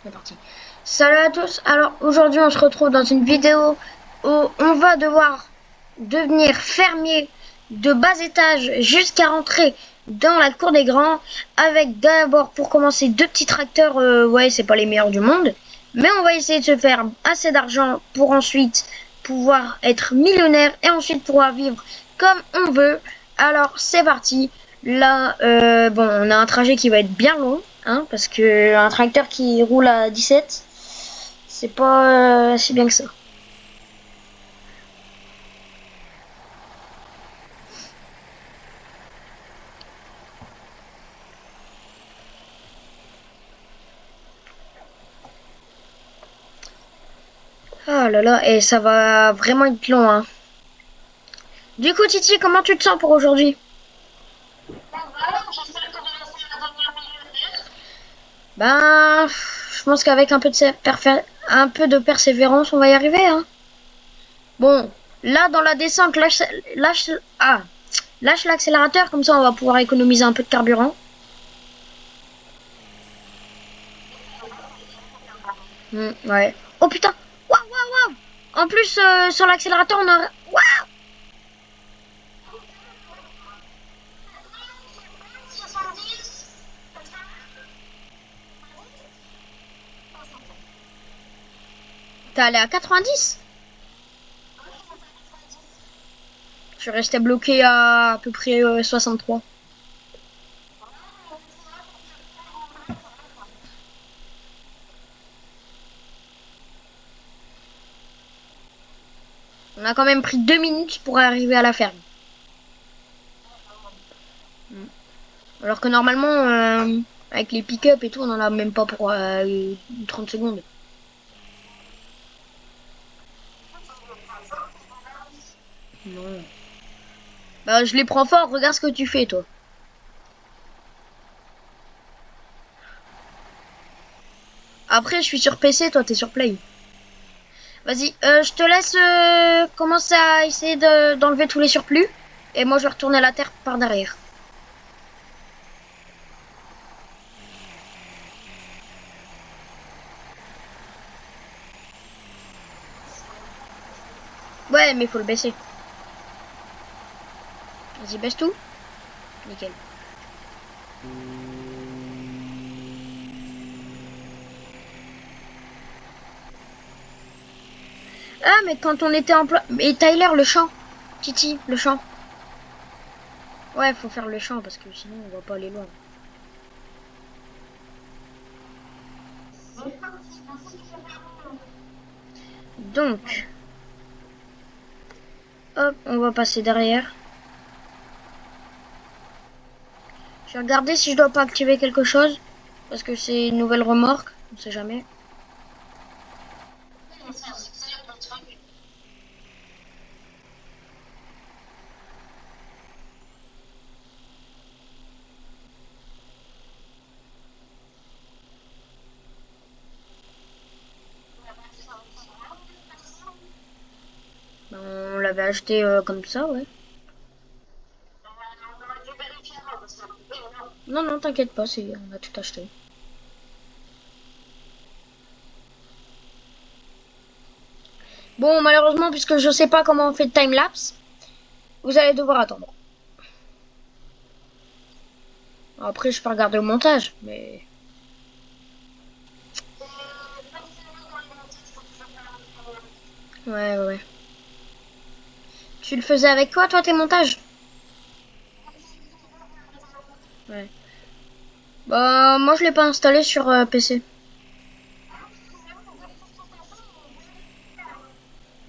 C'est parti. Salut à tous. Alors aujourd'hui on se retrouve dans une vidéo où on va devoir devenir fermier de bas étage jusqu'à rentrer dans la cour des grands avec d'abord pour commencer deux petits tracteurs. Ouais, c'est pas les meilleurs du monde, mais on va essayer de se faire assez d'argent pour ensuite pouvoir être millionnaire et ensuite pouvoir vivre comme on veut. Alors c'est parti. Là, bon, on a un trajet qui va être bien long, hein, parce que un tracteur qui roule à 17, c'est pas si bien que ça. Ah là là, et ça va vraiment être long, hein. Du coup, Titi, comment tu te sens pour aujourd'hui? Ben, je pense qu'avec un peu de persévérance, on va y arriver, hein. Bon, là, dans la descente, lâche, ah, lâche l'accélérateur, comme ça on va pouvoir économiser un peu de carburant. Ouais. Oh putain! Waouh, waouh, waouh! En plus, sur l'accélérateur, on a... Waouh! T'es allé à 90? Je restais bloqué à peu près 63. On a quand même pris 2 minutes pour arriver à la ferme. Alors que normalement, avec les pick-up et tout, on en a même pas pour 30 secondes. Non. Bah, je les prends fort, regarde ce que tu fais, toi. Après, je suis sur PC, toi, t'es sur Play. Vas-y, je te laisse commencer à essayer d'enlever tous les surplus. Et moi, je vais retourner à la terre par derrière. Ouais, mais faut le baisser. Vas-y, baisse tout. Nickel. Ah, mais quand on était en plein... Et Tyler, le champ. Titi, le champ. Ouais, faut faire le champ parce que sinon on va pas aller loin. Donc, hop, on va passer derrière. Je vais regarder si je dois pas activer quelque chose. Parce que c'est une nouvelle remorque. On sait jamais. Ben, on l'avait acheté comme ça, ouais. Non, non, t'inquiète pas, on a tout acheté. Bon, malheureusement, puisque je sais pas comment on fait de time-lapse, vous allez devoir attendre. Après, je peux regarder au montage, mais... Ouais, ouais, ouais. Tu le faisais avec quoi, toi, tes montages? Ouais. Bah, moi, je l'ai pas installé sur PC.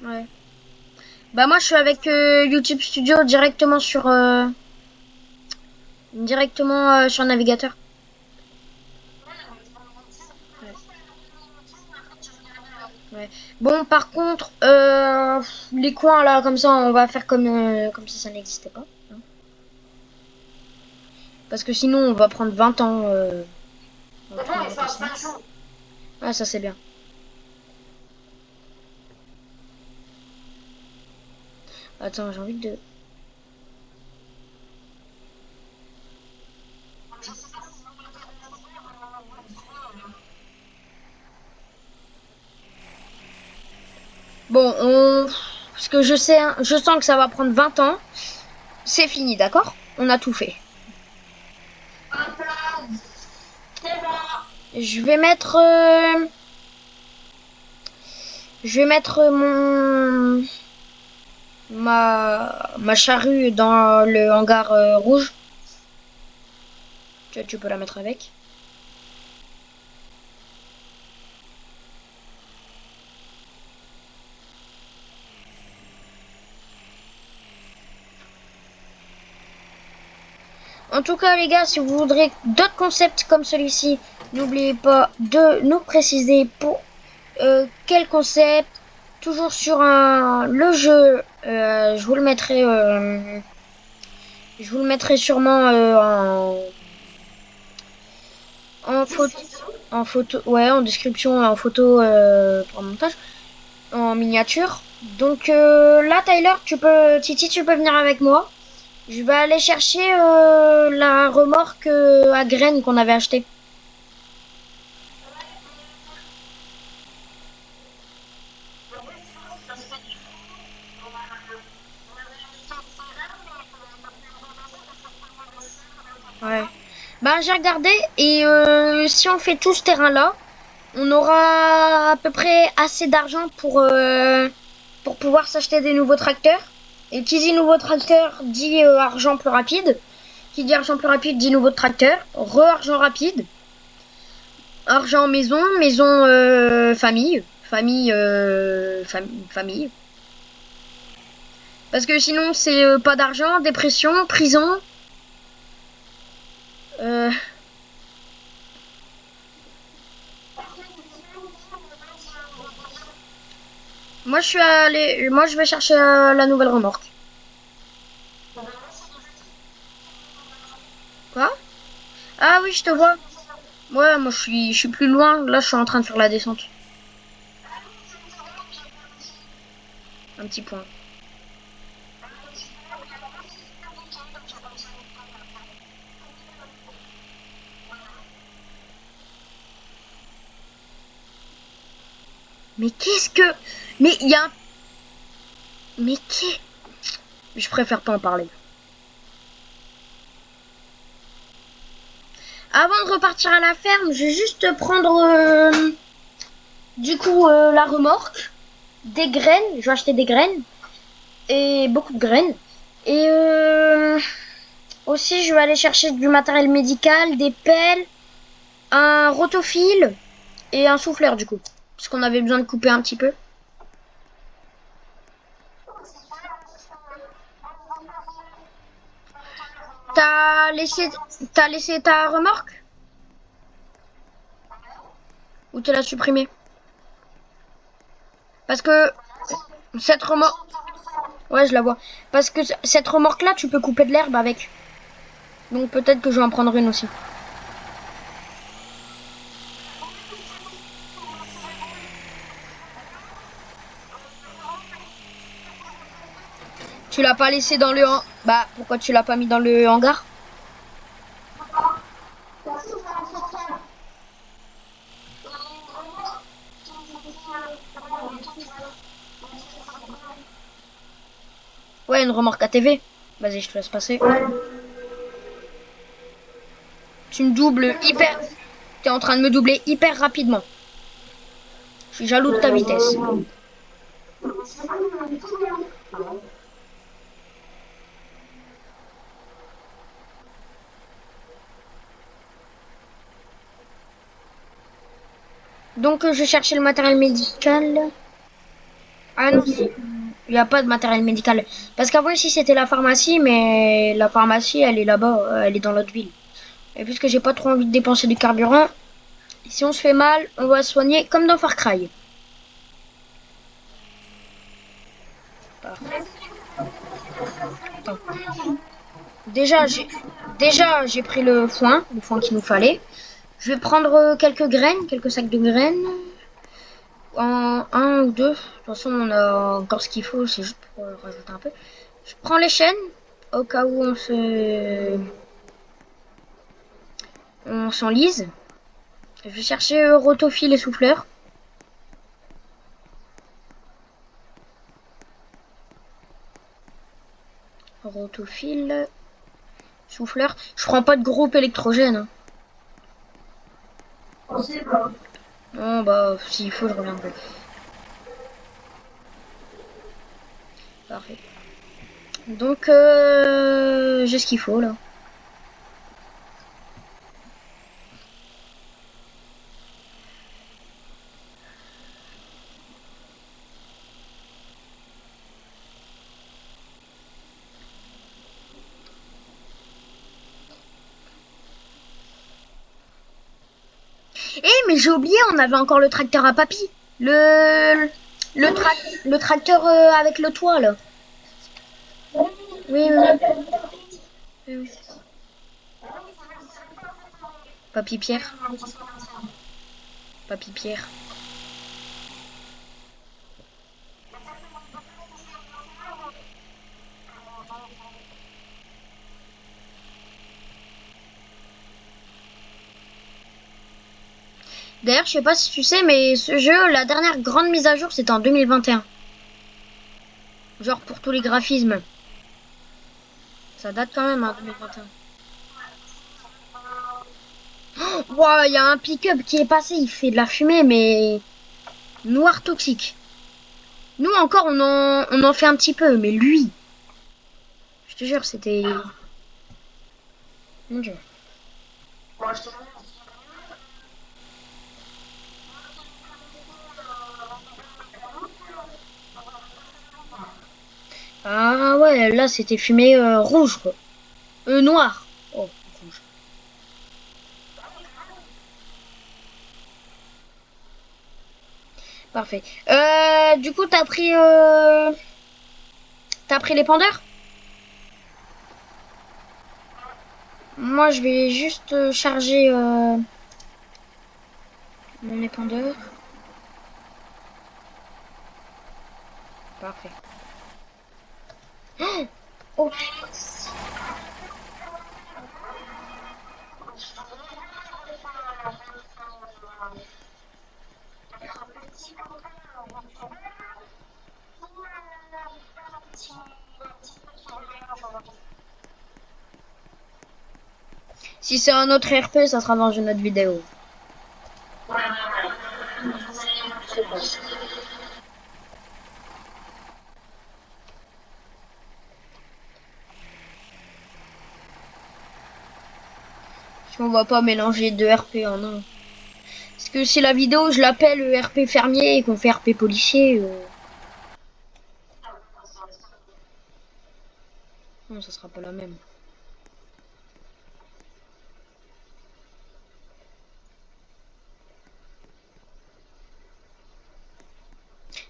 Ouais. Bah, moi, je suis avec YouTube Studio directement sur navigateur. Ouais. Ouais. Bon, par contre, les coins là, comme ça, on va faire comme si ça n'existait pas, hein. Parce que sinon, on va prendre 20 ans. Ah, ça c'est bien. Attends, j'ai envie de... Bon, parce que je sais, hein, je sens que ça va prendre 20 ans. C'est fini, d'accord? On a tout fait. Je vais mettre, mon ma charrue dans le hangar rouge. Tu peux la mettre avec. En tout cas, les gars, si vous voudrez d'autres concepts comme celui-ci, n'oubliez pas de nous préciser pour quel concept. Toujours sur le jeu, je vous le mettrai sûrement en photo, ouais, en description, en photo pour un montage, en miniature. Donc là, Tyler, Titi, tu peux venir avec moi. Je vais aller chercher la remorque à graines qu'on avait achetée. Ouais. Bah j'ai regardé et si on fait tout ce terrain-là, on aura à peu près assez d'argent pour pouvoir s'acheter des nouveaux tracteurs. Et qui dit nouveau tracteur dit argent plus rapide. Qui dit argent plus rapide dit nouveau tracteur. Re-argent rapide. Argent maison, maison famille. Famille. Parce que sinon c'est pas d'argent, dépression, prison. Euh, moi je vais chercher la nouvelle remorque. Quoi? Ah oui, je te vois. Ouais, moi je suis plus loin. Là, je suis en train de faire la descente. Un petit point. Mais qu'est-ce que... Mais il y a... Mais qui... Je préfère pas en parler. Avant de repartir à la ferme, je vais juste prendre... du coup, la remorque. Des graines. Je vais acheter des graines. Et beaucoup de graines. Et aussi, je vais aller chercher du matériel médical, des pelles, un rotophile et un souffleur du coup. Parce qu'on avait besoin de couper un petit peu. T'as laissé, t'as laissé ta remorque ou tu l'as supprimée? Parce que cette remorque, ouais, je la vois. Parce que cette remorque-là, tu peux couper de l'herbe avec. Donc peut-être que je vais en prendre une aussi. Tu l'as pas laissé dans le bah pourquoi tu l'as pas mis dans le hangar? Ouais, une remorque ATV. Vas-y, je te laisse passer. Tu me doubles hyper. T'es en train de me doubler hyper rapidement. Je suis jaloux de ta vitesse. Donc je cherchais le matériel médical. Ah non, il n'y a pas de matériel médical. Parce qu'avant ici c'était la pharmacie, mais la pharmacie elle est là-bas, elle est dans l'autre ville. Et puisque j'ai pas trop envie de dépenser du carburant, si on se fait mal, on va se soigner comme dans Far Cry. Attends. Déjà j'ai pris le foin qu'il nous fallait. Je vais prendre quelques graines, quelques sacs de graines. En un ou deux. De toute façon, on a encore ce qu'il faut, c'est juste pour rajouter un peu. Je prends les chaînes au cas où on s'enlise. Je vais chercher rotophile et souffleur. Rotophile. Souffleur. Je prends pas de groupe électrogène. Hein. On sait pas. Non, bah, s'il faut, je reviendrai. Parfait. Donc, j'ai ce qu'il faut, là. Eh, mais j'ai oublié, on avait encore le tracteur à papy. Le tracteur avec le toit, là. Oui, oui, oui. Oui, oui. Papy Pierre. Papy Pierre. D'ailleurs, je sais pas si tu sais, mais ce jeu, la dernière grande mise à jour, c'était en 2021. Genre pour tous les graphismes. Ça date quand même, hein, 2021. Ouah, il y a un pick-up qui est passé, il fait de la fumée, mais noir toxique. Nous encore, on en fait un petit peu, mais lui, je te jure, c'était... Mon Dieu. Moi, je te Ah ouais, là, c'était fumé rouge, quoi. Noir. Oh, rouge. Parfait. Du coup, t'as pris les pendeurs? Moi, je vais juste charger mon épandeur. Parfait. Oh, si c'est un autre RP, ça sera dans une autre vidéo. sais pas. Si on va pas mélanger deux RP en un. Parce que si la vidéo, je l'appelle RP fermier et qu'on fait RP policier, non, ça sera pas la même.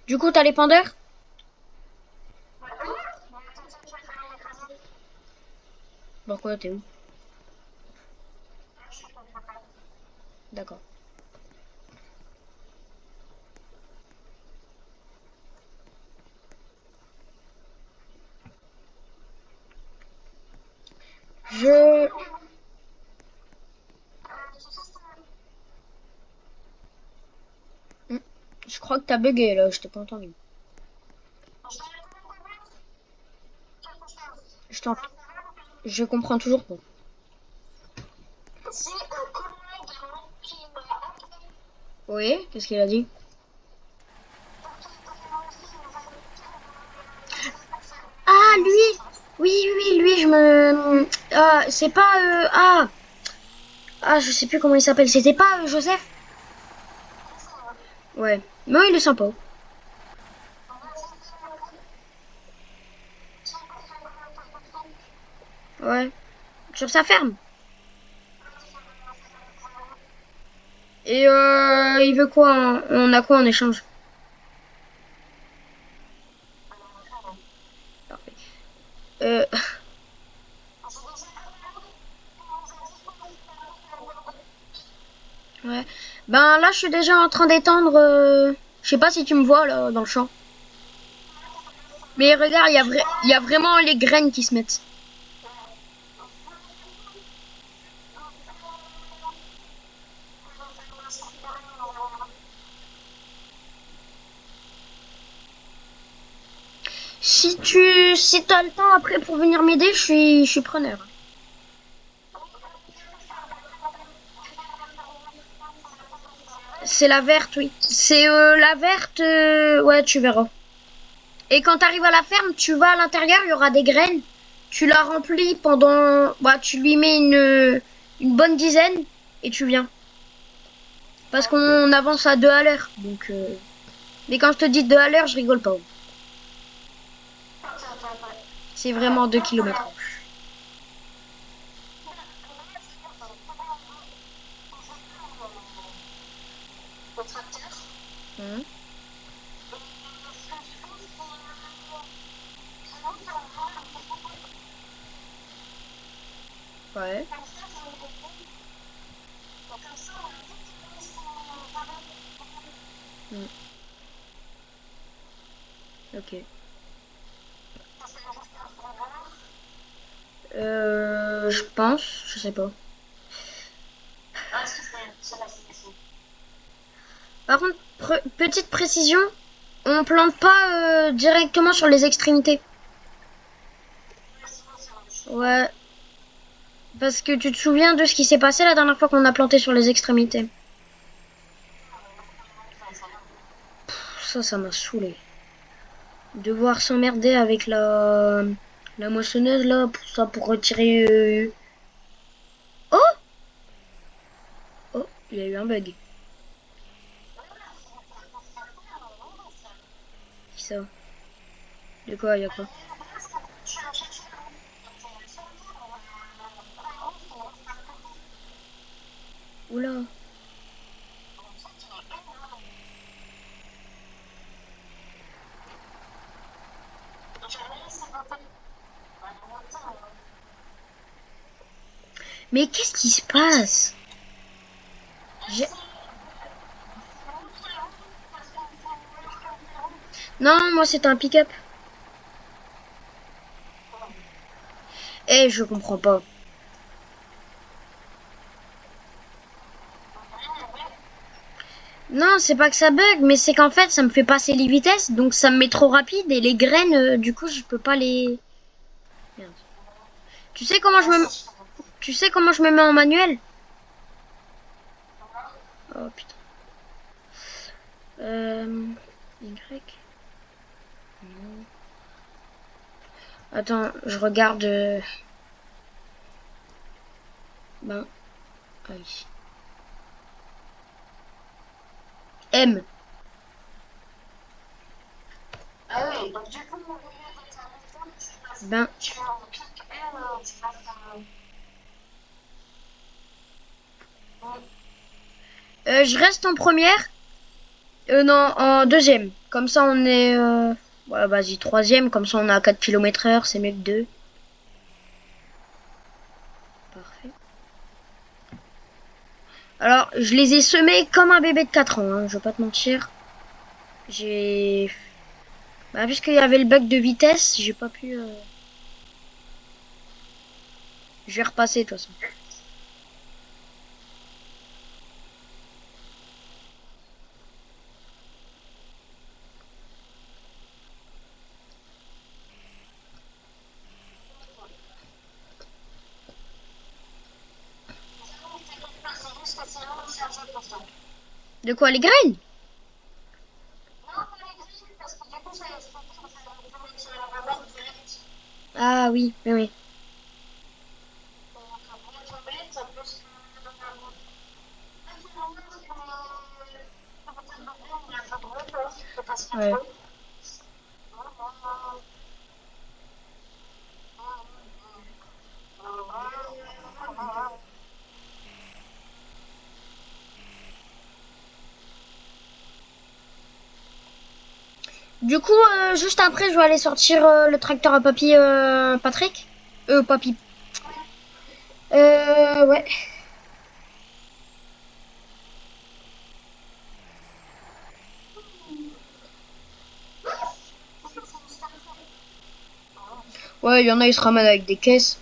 Du coup, t'as les pendeurs? Pourquoi t'es où? D'accord. Je... Hmm, je crois que t'as bugué là, je t'ai pas entendu. Je t'en... Je comprends toujours pas. Oui, qu'est-ce qu'il a dit? Ah, lui! Oui, oui, lui, je me... Ah, c'est pas... je sais plus comment il s'appelle. C'était pas Joseph? Ouais. Non, il est sympa. Ouais. Sur sa ferme. Et il veut quoi? On a quoi en échange? Parfait. Euh, ouais. Ben là, je suis déjà en train d'étendre. Je sais pas si tu me vois là dans le champ. Mais regarde, il y a vraiment les graines qui se mettent. Si t'as le temps après pour venir m'aider, je suis preneur. C'est la verte, oui. C'est la verte, ouais, tu verras. Et quand tu arrives à la ferme, tu vas à l'intérieur, il y aura des graines. Tu la remplis pendant, bah, tu lui mets une bonne dizaine et tu viens. Parce qu'on avance à 2 à l'heure. Donc, mais quand je te dis 2 à l'heure, je rigole pas. C'est vraiment 2 kilomètres. Mhm. Ouais. Mm. Ok. Je pense, je sais pas. Par contre, petite précision, on plante pas directement sur les extrémités. Ouais, parce que tu te souviens de ce qui s'est passé la dernière fois qu'on a planté sur les extrémités. Ça m'a saoulé. Devoir s'emmerder avec la moissonneuse là, pour ça, pour retirer. Oh! Oh, il y a eu un bug. Qui ça? De quoi, il y a quoi? Oula. Mais qu'est-ce qui se passe? J'ai- Non, moi c'est un pick-up. Eh, je comprends pas. Non, c'est pas que ça bug, mais c'est qu'en fait, ça me fait passer les vitesses, donc ça me met trop rapide et les graines, du coup, je peux pas les. Merde. Tu sais comment je me, tu sais comment je me mets en manuel? Oh putain. Y. Non. Attends, je regarde. Ben, ah oui. M. Ah oui, donc du coup, au lieu d'être un enfant, Ben, tu vas en pique une, tu passes je reste en première. Non, en deuxième. comme ça, on est. Ouais, vas-y, troisième. Comme ça, on est à 4 km/h. C'est mieux que 2. Parfait. Alors, je les ai semés comme un bébé de 4 ans, hein, je vais pas te mentir. J'ai. Bah, puisqu'il y avait le bug de vitesse, j'ai pas pu. Je vais repasser de toute façon. c'est juste que c'est vraiment chargé pour ça. De quoi, les graines? Non, pas les grilles, parce que du coup, ça se retrouve dans la rameur direct. Ah oui, oui, oui. Donc, pour être honnête, ça peut se Ouais. Du coup, juste après, je vais aller sortir le tracteur à papy Patrick. Papy. Ouais. Ouais, il y en a, ils se ramènent avec des caisses.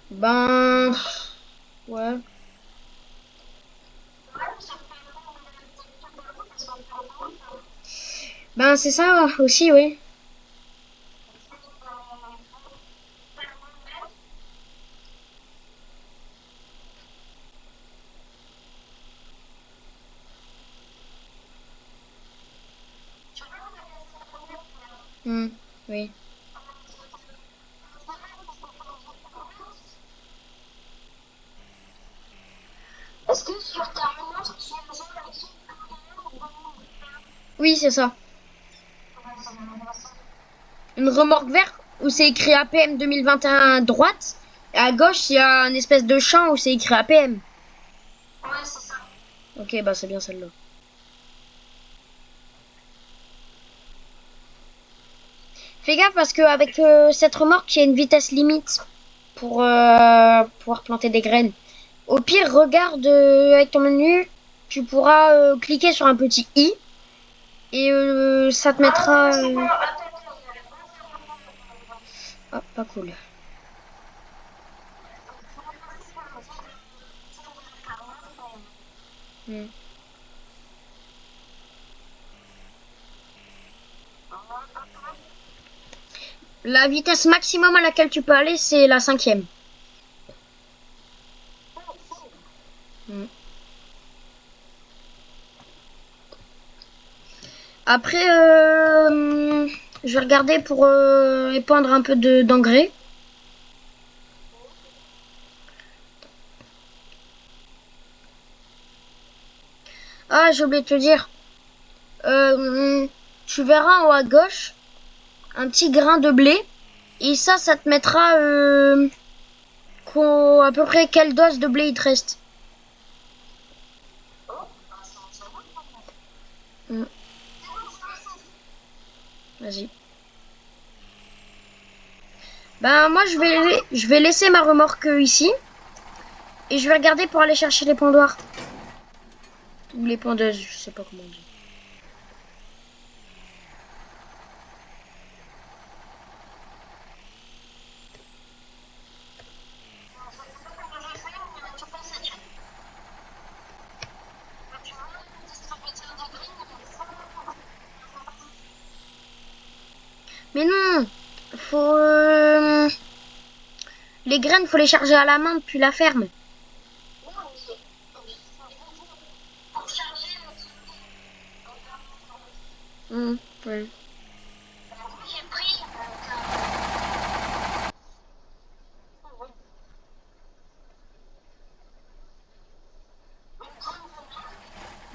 Ben. Ouais. Ben, c'est ça aussi, oui. Hmm, oui. Est-ce que sur ta remorque, tu as déjà écrit Oui, c'est ça. Une remorque verte où c'est écrit APM 2021 à droite. Et à gauche, il y a une espèce de champ où c'est écrit APM. Ouais, c'est ça. Ok, bah c'est bien celle-là. Fais gaffe parce qu'avec cette remorque, il y a une vitesse limite pour pouvoir planter des graines. Au pire, regarde avec ton menu, tu pourras cliquer sur un petit i et ça te mettra. Ah, pas cool. Hmm. La vitesse maximum à laquelle tu peux aller, c'est la 5e. Hmm. Après, je vais regarder pour épandre un peu d'engrais. Ah, j'ai oublié de te dire. Tu verras en haut à gauche un petit grain de blé. Et ça te mettra à peu près quelle dose de blé il te reste. Mm, vas-y. Ben moi je vais laisser ma remorque ici. Et je vais regarder pour aller chercher les pondoirs. Ou les pondeuses, je sais pas comment on dit. Mais non, faut les graines, faut les charger à la main depuis la ferme. Ouais.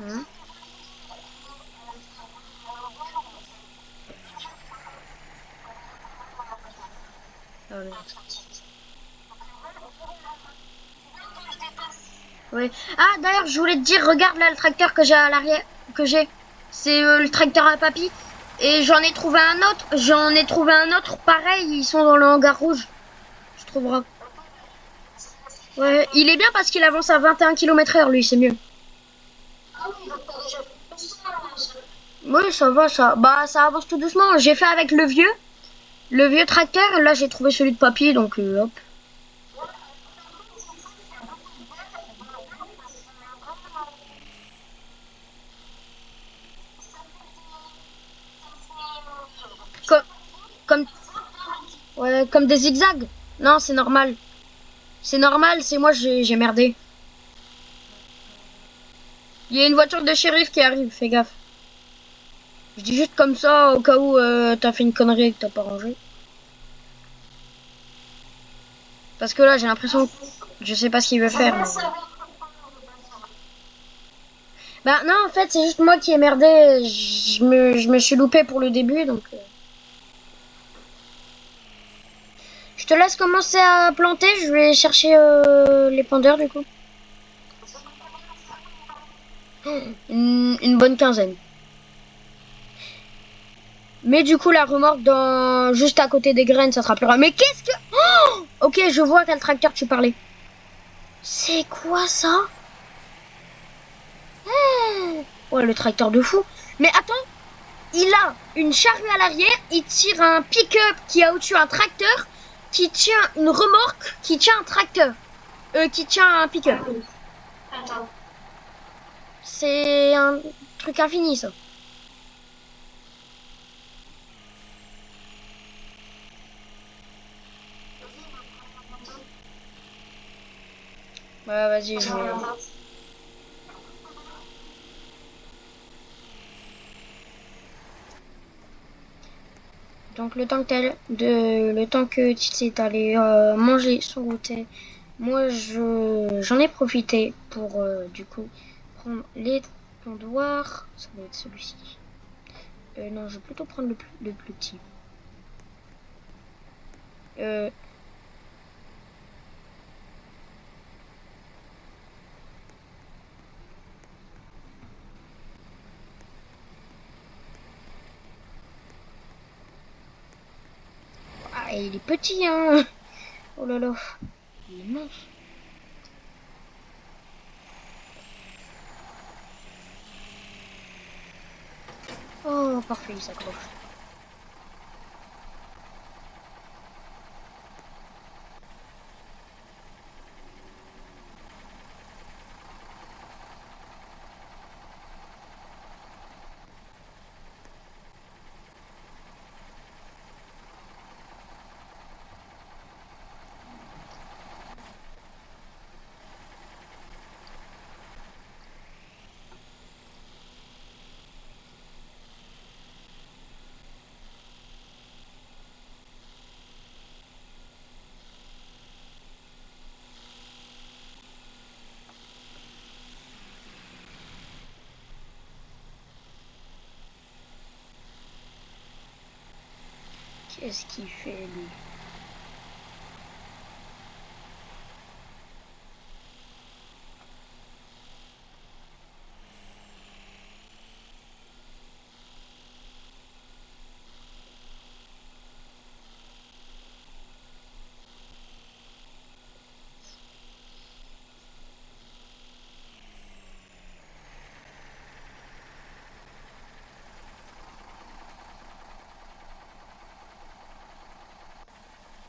Hum. Ah ouais. Ouais. Ah d'ailleurs, je voulais te dire, regarde là le tracteur que j'ai à l'arrière, que j'ai. C'est le tracteur à papy. Et j'en ai trouvé un autre. J'en ai trouvé un autre pareil. Ils sont dans le hangar rouge. Tu trouveras. Ouais, il est bien parce qu'il avance à 21 km/h, lui, c'est mieux. Oui, ça va, ça. Bah, ça avance tout doucement. J'ai fait avec le vieux tracteur. Là, j'ai trouvé celui de papy, donc hop. Comme, comme, ouais, comme des zigzags. Non, c'est normal. C'est normal, c'est moi, j'ai merdé. Il y a une voiture de shérif qui arrive, fais gaffe. Je dis juste comme ça, au cas où t'as fait une connerie et que t'as pas rangé. Parce que là, j'ai l'impression que je sais pas ce qu'il veut faire. Mais... Bah non, en fait, c'est juste moi qui ai merdé. Je me suis loupé pour le début, donc... Je te laisse commencer à planter, je vais chercher les pendeurs du coup. Une bonne quinzaine. Mais du coup, la remorque dans juste à côté des graines, ça sera plus rare. Mais qu'est-ce que... Oh, ok, je vois quel tracteur tu parlais. C'est quoi ça? Ouais, le tracteur de fou. Mais attends, il a une charrue à l'arrière, il tire un pick-up qui a au-dessus un tracteur, qui tient une remorque, qui tient un tracteur. Qui tient un pick-up. Attends. C'est un truc infini, ça. Bah vas-y, je vais... Donc le temps que Titi est allé manger son goûter, moi j'en ai profité pour du coup prendre les pondoirs. Ça va être celui-ci. Non, je vais plutôt prendre le plus petit. Euh, Ah, il est petit, hein. Oh là là. Il est immense. Oh, parfait, il s'accroche. Qu'est-ce qu'il fait, lui?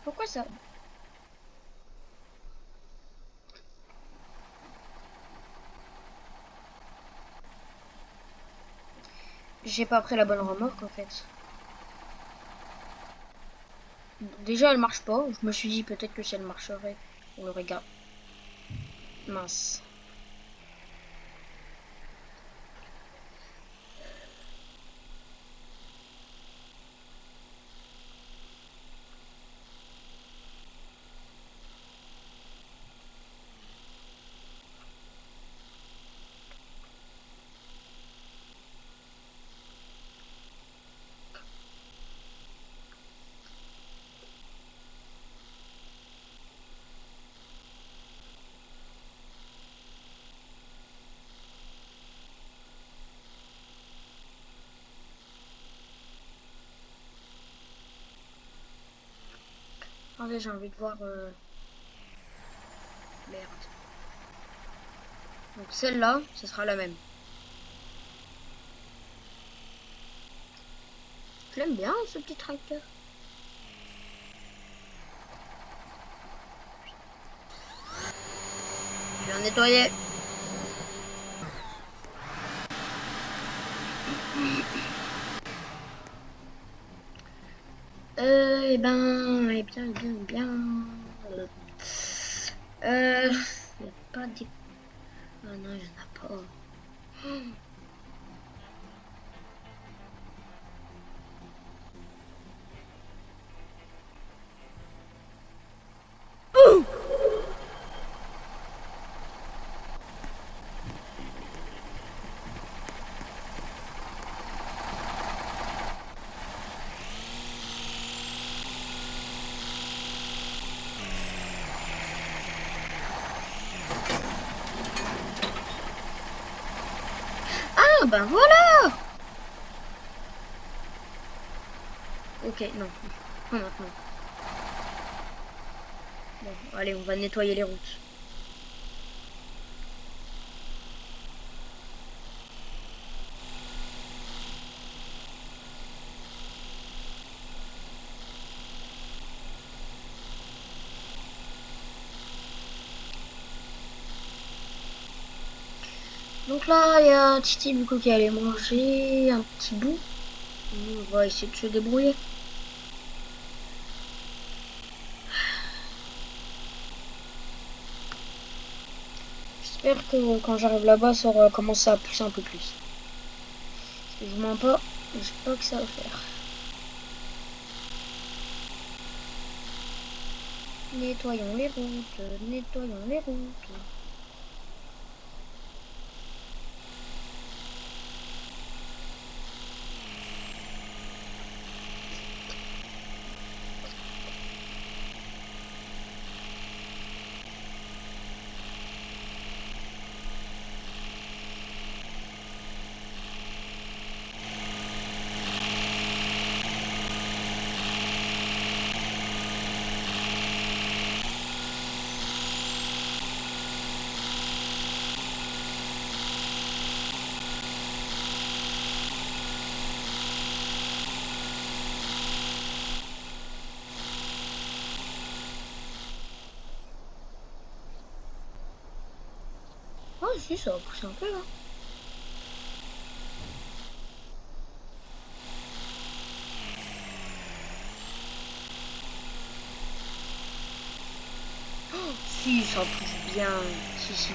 Pourquoi ça? J'ai pas pris la bonne remorque, en fait. Déjà, elle marche pas. Je me suis dit peut-être que si elle marcherait, on l'aurait gardé. Mince. Attendez, j'ai envie de voir... Merde. Donc celle-là, ce sera la même. Je l'aime bien, ce petit tracteur. Je vais en nettoyer. Eh bien. Y a pas des... Ah non, il y en a pas. Ah, ben voilà. Ok, non. Non, maintenant. Bon, allez, on va nettoyer les routes. Donc là, il y a Titi du coup qui allait manger un petit bout. On va essayer de se débrouiller. J'espère que quand j'arrive là-bas, ça aura commencé à pousser un peu plus. Parce que je mens pas, je sais pas que ça va faire. Nettoyons les routes, nettoyons les routes. Ah si, ça va pousser un peu là. Si, ça pousse bien. Si, si.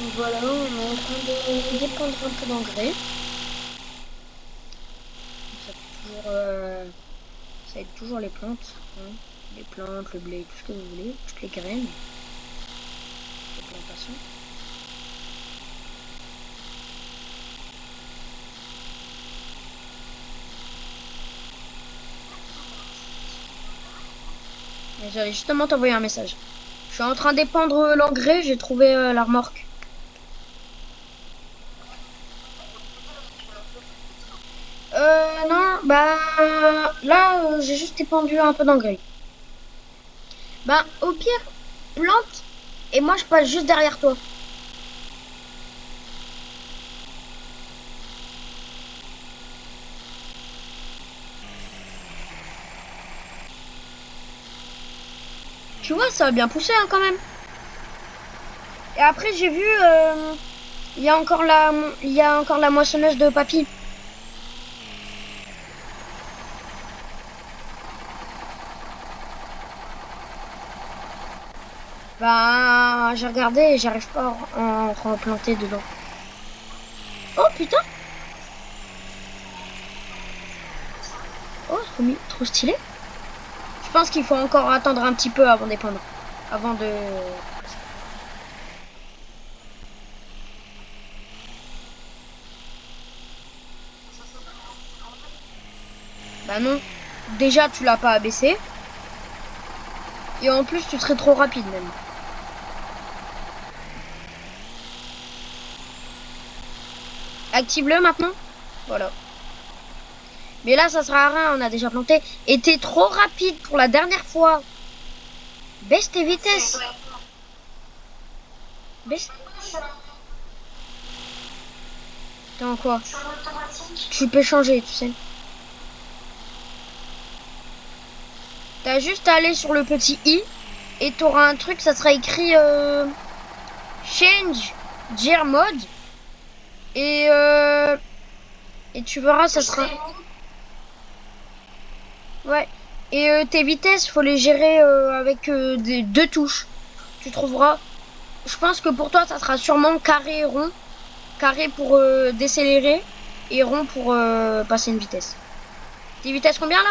Donc voilà, on est en train de dépendre un peu d'engrais. Ça fait toujours, ça aide toujours les plantes, hein. Les plantes, le blé, tout ce que vous voulez, toutes les graines, les plantations. Et j'allais justement t'envoyer un message. Je suis en train d'épandre l'engrais, j'ai trouvé la remorque. Bah là, j'ai juste épandu un peu d'engrais. Bah au pire, plante et moi je passe juste derrière toi. Tu vois, ça a bien poussé hein, quand même. Et après, j'ai vu, il y a encore la moissonneuse de papy. Bah, j'ai regardé et j'arrive pas à en replanter dedans. Oh putain! Oh, trop stylé. Je pense qu'il faut encore attendre un petit peu avant d'épandre. Avant de... Bah non. Déjà, tu l'as pas abaissé. Et en plus, tu serais trop rapide même. Active-le maintenant. Voilà. Mais là, ça sert à rien, on a déjà planté. Et t'es trop rapide pour la dernière fois. Baisse tes vitesses. Baisse. T'es en quoi? Tu peux changer, tu sais. T'as juste à aller sur le petit i. Et t'auras un truc, ça sera écrit Change Gear Mode. Et tu verras, ça sera... Ouais. Et tes vitesses, faut les gérer avec deux touches. Tu trouveras. Je pense que pour toi, ça sera sûrement carré et rond. Carré pour décélérer et rond pour passer une vitesse. Tes vitesses combien là?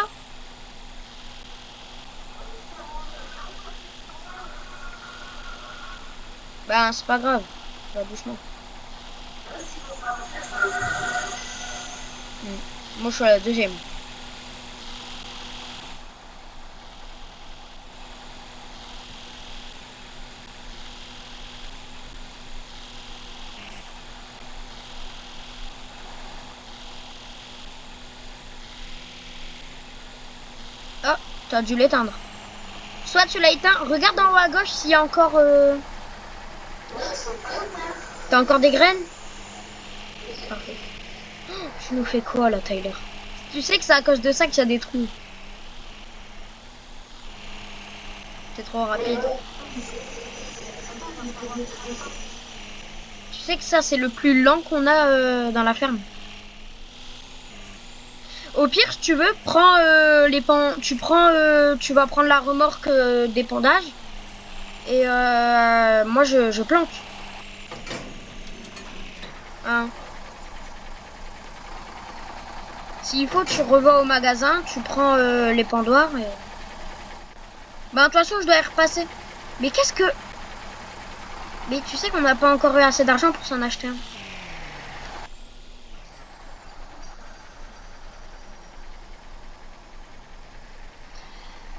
Ben c'est pas grave. Va doucement. Moi je suis à la deuxième. Ah, tu as dû l'éteindre. Soit tu l'as éteint, regarde en haut à gauche s'il y a encore... T'as encore des graines? Parfait. Oh, tu nous fais quoi là, Tyler? Tu sais que c'est à cause de ça qu'il y a des trous. T'es trop rapide. Tu sais que ça c'est le plus lent qu'on a dans la ferme. Au pire, si tu veux, prends tu vas prendre la remorque d'épandage et moi je plante. Hein. S'il faut, tu revas au magasin, tu prends l'épandoir et... Bah de toute façon, je dois y repasser. Mais qu'est-ce que... Mais tu sais qu'on n'a pas encore eu assez d'argent pour s'en acheter un.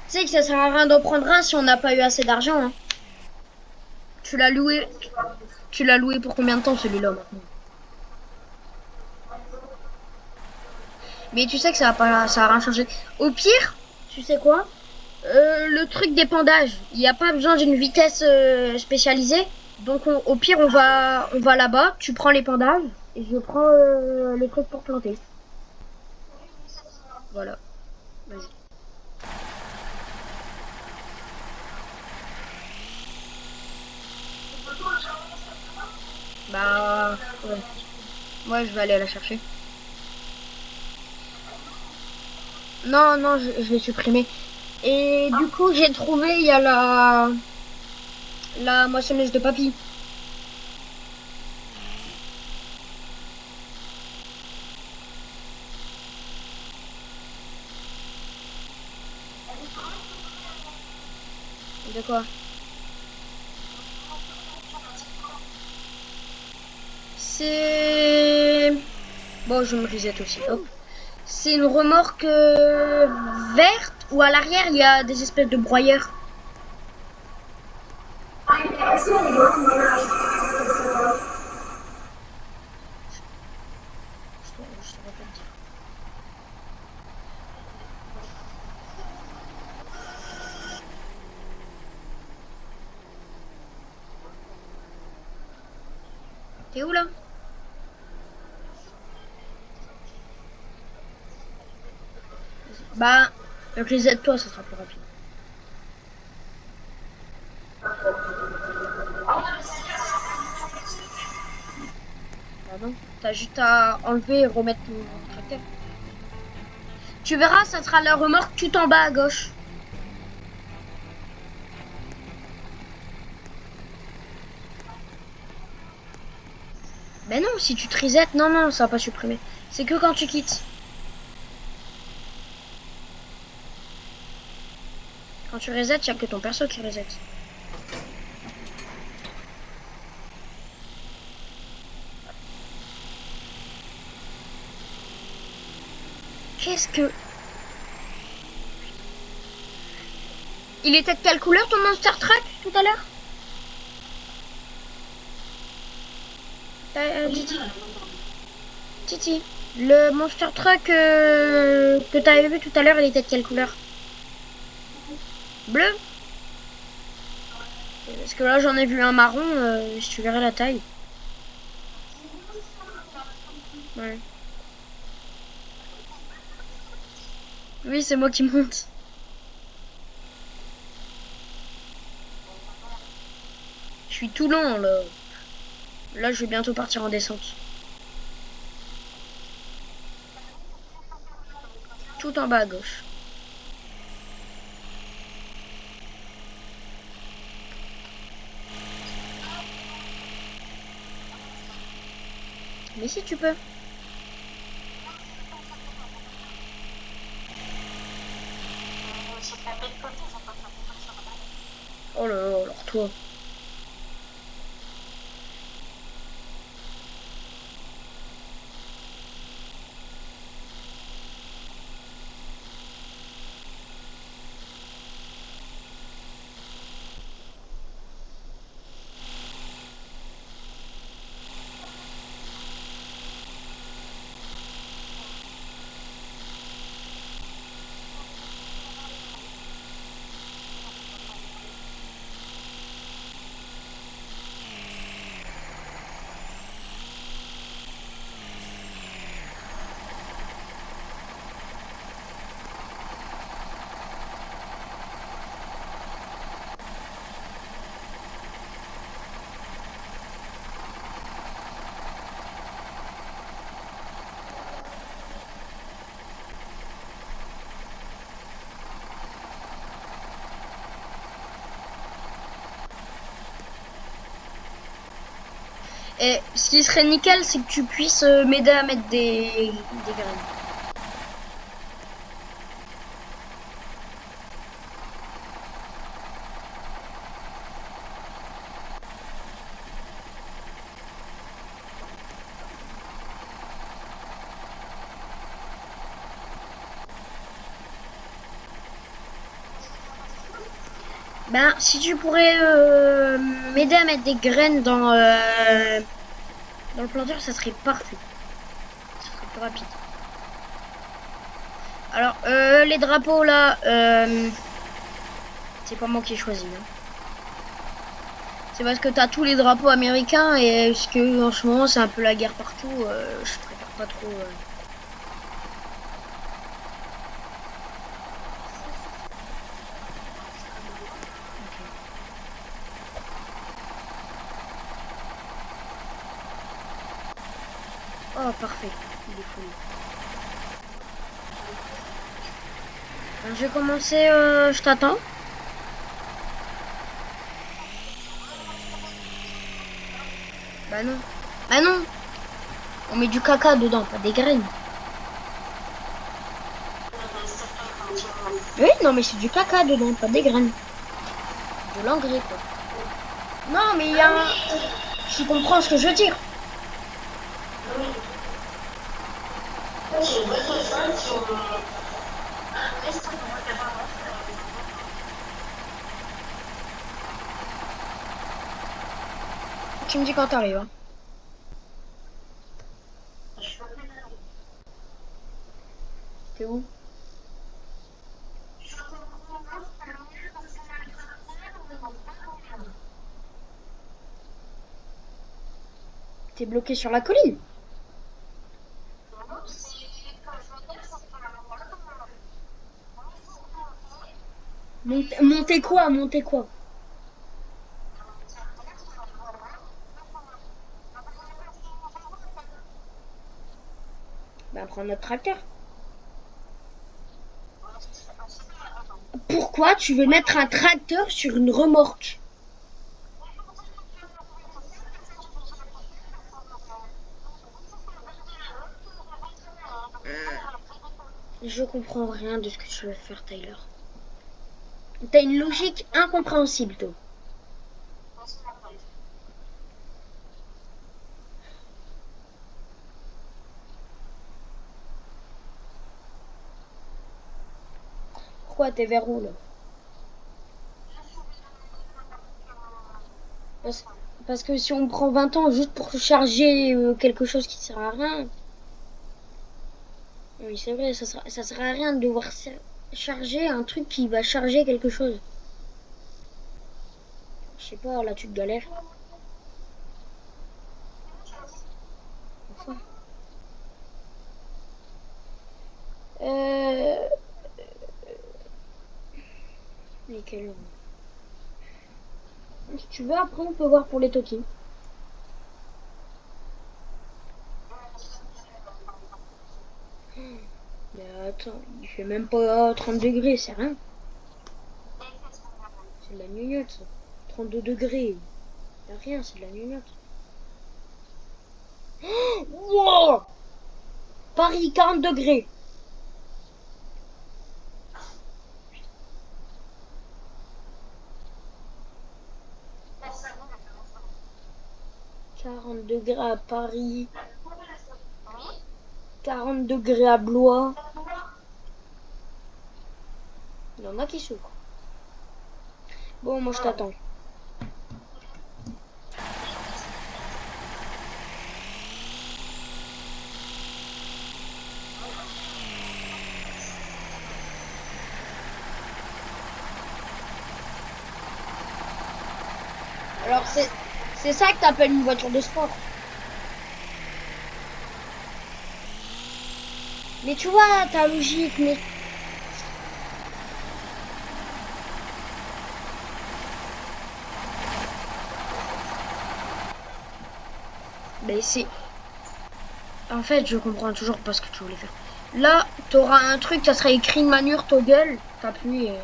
Tu sais que ça sert à rien d'en prendre un si on n'a pas eu assez d'argent. Hein. Tu l'as loué... Tu l'as loué pour combien de temps celui-là maintenant? Mais tu sais que ça va rien changer. Au pire, tu sais quoi? Le truc d'épandage, il n'y a pas besoin d'une vitesse spécialisée. Donc au pire, on va là-bas, tu prends l'épandage et je prends les trucs pour planter. Voilà. Vas-y. Bah ouais. Moi je vais aller la chercher. Non, non, je vais supprimer. Et du coup, j'ai trouvé, il y a la moissonneuse de papy. De quoi? C'est... Bon, je me reset aussi. Hop. C'est une remorque verte où à l'arrière, il y a des espèces de broyeurs. Je saurais pas te dire. T'es où là? Bah, reset-toi, ça sera plus rapide. Bah non, t'as juste à enlever et remettre ton tracteur. Tu verras, ça sera la remorque tout en bas à gauche. Ben non, si tu te reset, non, non, ça va pas supprimer. C'est que quand tu quittes. Quand tu reset, il n'y a que ton perso qui reset. Qu'est-ce que... Il était de quelle couleur ton Monster Truck tout à l'heure? Titi. Titi. Le Monster Truck que t'avais vu tout à l'heure, il était de quelle couleur? Bleu? Parce que là, j'en ai vu un marron, si tu verrais la taille. Ouais. Oui, c'est moi qui monte. Je suis tout lent, là. Là, je vais bientôt partir en descente. Tout en bas à gauche. Mais si tu peux. Oh là là, alors toi. Et ce qui serait nickel, c'est que tu puisses m'aider à mettre des graines. Ben, si tu pourrais m'aider à mettre des graines dans le planteur, ça serait parfait. Ça serait plus rapide. Alors, les drapeaux là, c'est pas moi qui ai choisi. Hein. C'est parce que t'as tous les drapeaux américains et parce que en ce moment c'est un peu la guerre partout, je préfère pas trop. Oh, parfait. Il est fou. Alors, je vais commencer, je t'attends. Bah non. Bah non. On met du caca dedans, pas des graines. Oui, non, mais c'est du caca dedans, pas des graines. De l'engrais, quoi. Non, mais il y a un... Tu comprends ce que je veux dire. Tu me dis quand t'arrives. Hein. T'es où? T'es bloqué sur la colline. Non, c'est quand je regarde, c'est pas Monter quoi? Monter quoi? Bah, prends notre tracteur. Pourquoi tu veux mettre un tracteur sur une remorque? Je comprends rien de ce que tu veux faire, Tyler. T'as une logique incompréhensible, toi. Pourquoi t'es vers où, là? Parce, parce que si on prend 20 ans juste pour charger quelque chose qui sert à rien... Oui, c'est vrai, ça sert à rien de devoir charger un truc qui va charger quelque chose. Je sais pas, là tu te galères. Enfin. Euh... Mais quelle heure? Si tu veux, après on peut voir pour les toquins. Mais attends, il fait même pas 30 degrés, c'est rien. C'est de la gnognotte, ça. 32 degrés. Y'a rien, c'est de la gnognotte. Wow! Paris, 40 degrés. « 40 degrés à Paris, 40 degrés à Blois. Il y en a qui souffrent. Bon, moi je t'attends. Alors c'est ça que t'appelles une voiture de sport. Mais tu vois, ta logique, mais... Mais c'est... En fait, je comprends toujours pas ce que tu voulais faire. Là, t'auras un truc, ça sera écrit manure toggle. T'appuies et...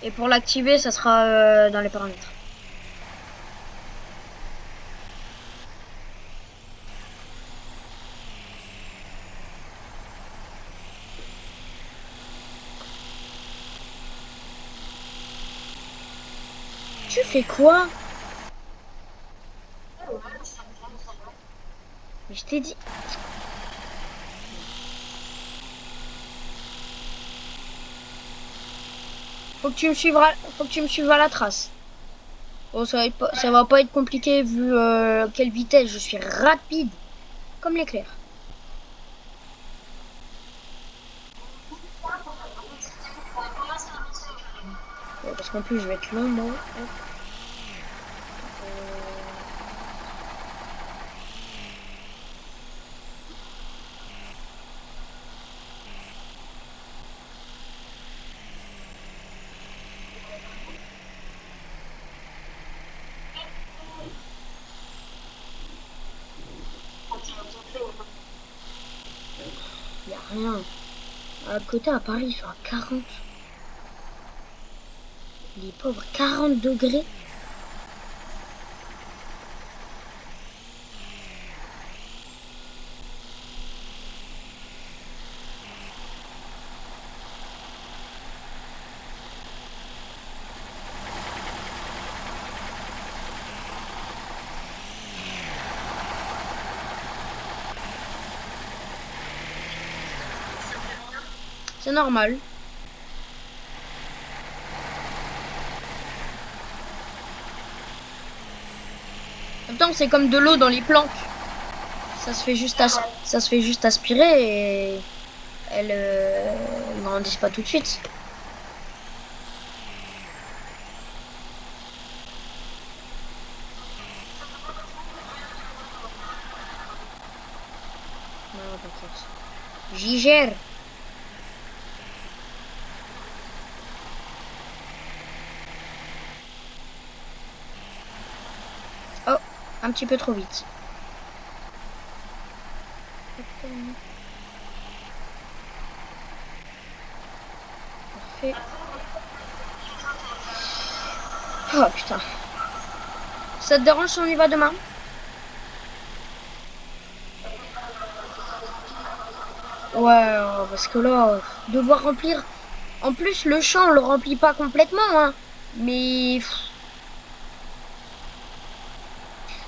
Et pour l'activer, ça sera dans les paramètres. Tu fais quoi? Je t'ai dit... Faut que tu me suives à la trace. Bon, ça va pas être compliqué vu quelle vitesse. Je suis rapide comme l'éclair. Ouais, parce qu'en plus je vais être long, moi. Y a rien. À côté, à Paris, ils sont à 40. Les pauvres, 40 degrés. C'est normal. En même temps, c'est comme de l'eau dans les plantes. Ça se fait juste aspirer et elle grandisse pas tout de suite. Non, t'inquiète. J'y gère. Oh, un petit peu trop vite. Parfait. Oh putain. Ça te dérange si on y va demain? Ouais, parce que là, devoir remplir... En plus, le champ, on le remplit pas complètement, hein. Mais...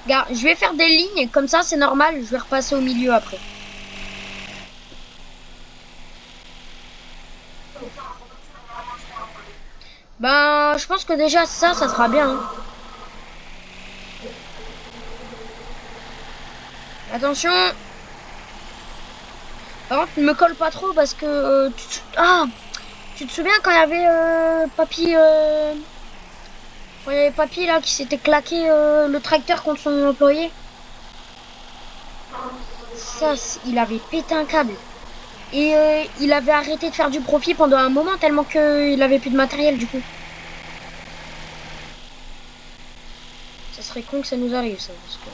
Regarde, je vais faire des lignes, comme ça, c'est normal. Je vais repasser au milieu après. Ben, je pense que déjà, ça sera bien, hein. Attention. Par contre, ne me colle pas trop parce que... tu te souviens quand il y avait Papy... Quand il y avait Papy là qui s'était claqué le tracteur contre son employé. Ça, il avait pété un câble. Et il avait arrêté de faire du profit pendant un moment tellement qu'il avait plus de matériel du coup. Ça serait con que ça nous arrive ça. Parce que...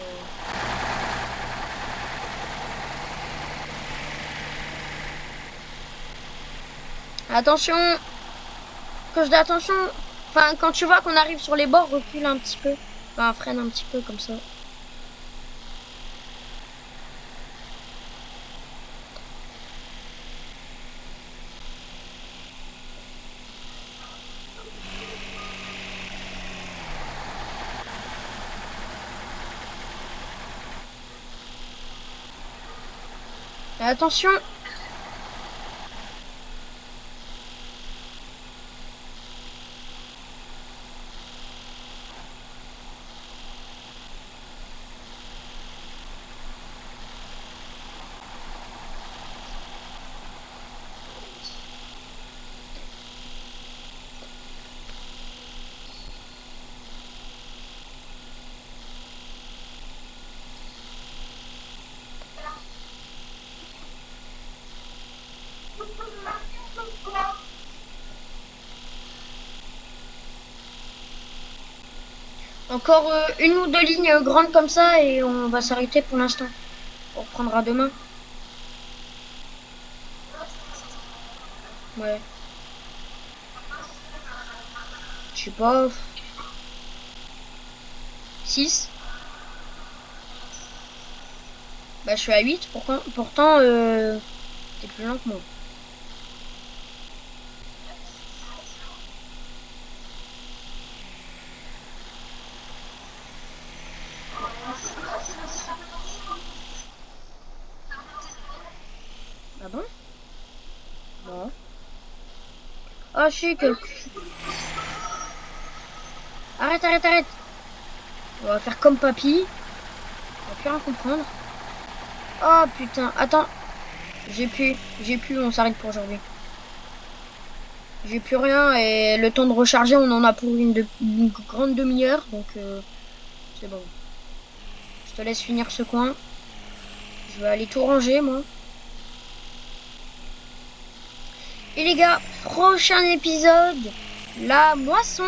Attention. Quand je dis attention, enfin quand tu vois qu'on arrive sur les bords, recule un petit peu. Enfin freine un petit peu comme ça. Et attention. Encore une ou deux lignes grandes comme ça et on va s'arrêter pour l'instant. On reprendra demain. Ouais. Je sais pas. 6. Bah je suis à 8. Pourtant t'es plus lent que moi. Ah bon? Non. Ah si que... Arrête. On va faire comme Papy. On va plus rien comprendre. Oh putain, attends. J'ai plus, on s'arrête pour aujourd'hui. J'ai plus rien et le temps de recharger, on en a pour une grande demi-heure. Donc c'est bon. Je te laisse finir ce coin. Je vais aller tout ranger moi. Et les gars, prochain épisode, la moisson.